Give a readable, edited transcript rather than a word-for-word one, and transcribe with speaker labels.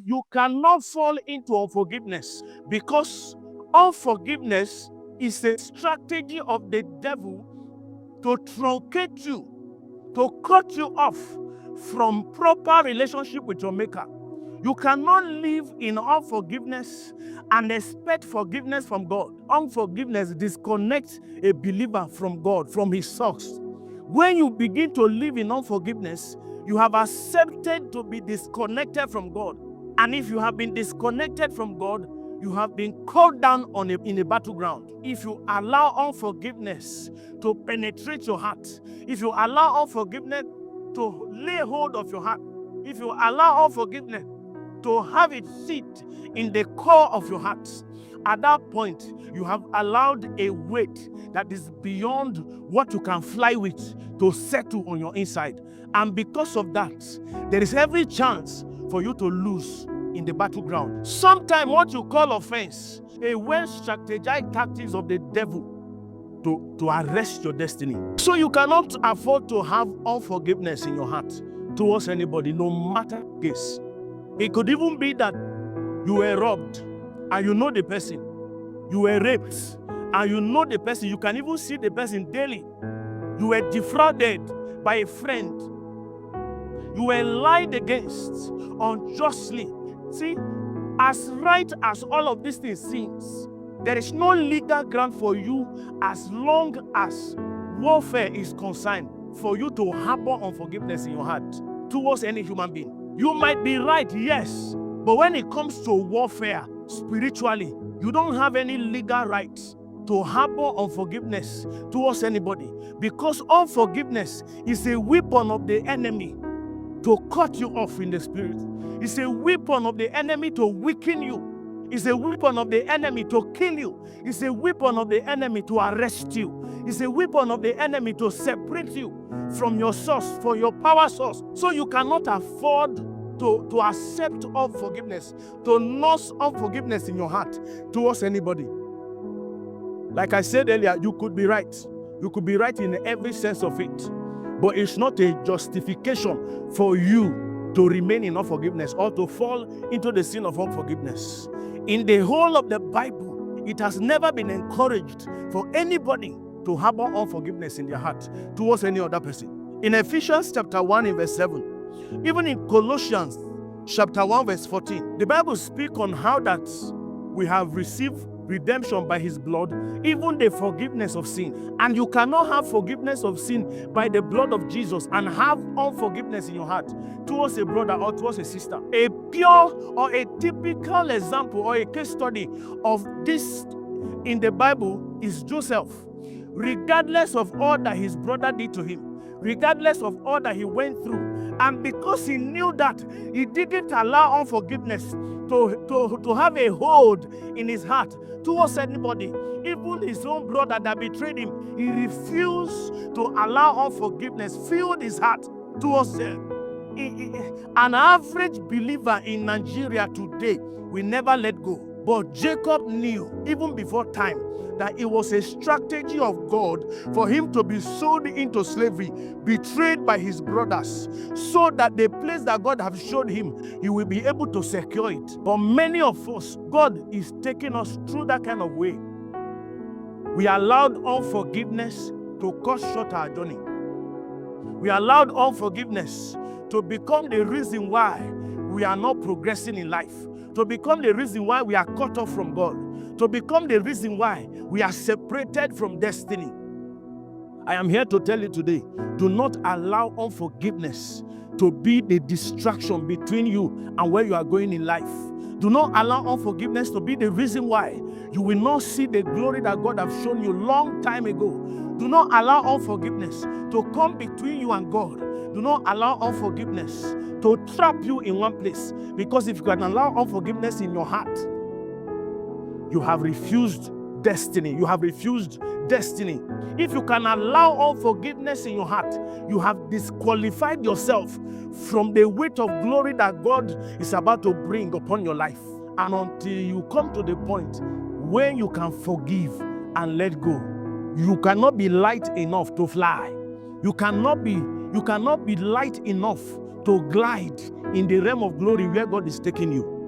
Speaker 1: you cannot fall into unforgiveness, because unforgiveness is a strategy of the devil to truncate you, to cut you off from proper relationship with your maker. You cannot live in unforgiveness and expect forgiveness from God. Unforgiveness disconnects a believer from God, from his source. When you begin to live in unforgiveness, you have accepted to be disconnected from God. And if you have been disconnected from God, you have been called down in a battleground. If you allow unforgiveness to penetrate your heart, if you allow unforgiveness to lay hold of your heart, if you allow unforgiveness to have its seat in the core of your heart, at that point, you have allowed a weight that is beyond what you can fly with to settle on your inside. And because of that, there is every chance for you to lose in the battleground. Sometimes what you call offense, a well-strategized tactics of the devil to arrest your destiny. So you cannot afford to have unforgiveness in your heart towards anybody, no matter the case. It could even be that you were robbed and you know the person. You were raped and you know the person. You can even see the person daily. You were defrauded by a friend. You were lied against unjustly. See, as right as all of these things seems, there is no legal ground for you, as long as warfare is concerned, for you to harbor unforgiveness in your heart towards any human being. You might be right, yes, but when it comes to warfare spiritually, you don't have any legal right to harbor unforgiveness towards anybody, because unforgiveness is a weapon of the enemy to cut you off in the spirit. It's a weapon of the enemy to weaken you. It's a weapon of the enemy to kill you. It's a weapon of the enemy to arrest you. It's a weapon of the enemy to separate you from your source, for your power source. So you cannot afford to accept unforgiveness, to nurse unforgiveness in your heart towards anybody. Like I said earlier, you could be right. You could be right in every sense of it. But it's not a justification for you to remain in unforgiveness or to fall into the sin of unforgiveness. In the whole of the Bible, it has never been encouraged for anybody to harbor unforgiveness in their heart towards any other person. In Ephesians chapter 1 in verse 7, even in Colossians chapter 1 verse 14, the Bible speaks on how that we have received redemption by his blood, even the forgiveness of sin. And you cannot have forgiveness of sin by the blood of Jesus and have unforgiveness in your heart towards a brother or towards a sister. A pure or a typical example or a case study of this in the Bible is Joseph. Regardless of all that his brother did to him, regardless of all that he went through, and because he knew that, he didn't allow unforgiveness to have a hold in his heart towards anybody. Even his own brother that betrayed him, he refused to allow unforgiveness fill his heart towards them. An average believer in Nigeria today will never let go. But Jacob knew, even before time, that it was a strategy of God for him to be sold into slavery, betrayed by his brothers, so that the place that God has showed him, he will be able to secure it. But many of us, God is taking us through that kind of way. We allowed unforgiveness to cut short our journey. We allowed unforgiveness to become the reason why we are not progressing in life, to become the reason why we are cut off from God, to become the reason why we are separated from destiny. I am here to tell you today, do not allow unforgiveness to be the distraction between you and where you are going in life. Do not allow unforgiveness to be the reason why you will not see the glory that God has shown you long time ago. Do not allow unforgiveness to come between you and God. Do not allow unforgiveness to trap you in one place. Because if you can allow unforgiveness in your heart, you have refused destiny. You have refused destiny. If you can allow unforgiveness in your heart, you have disqualified yourself from the weight of glory that God is about to bring upon your life. And until you come to the point where you can forgive and let go, you cannot be light enough to fly. You cannot be light enough to glide in the realm of glory where God is taking you.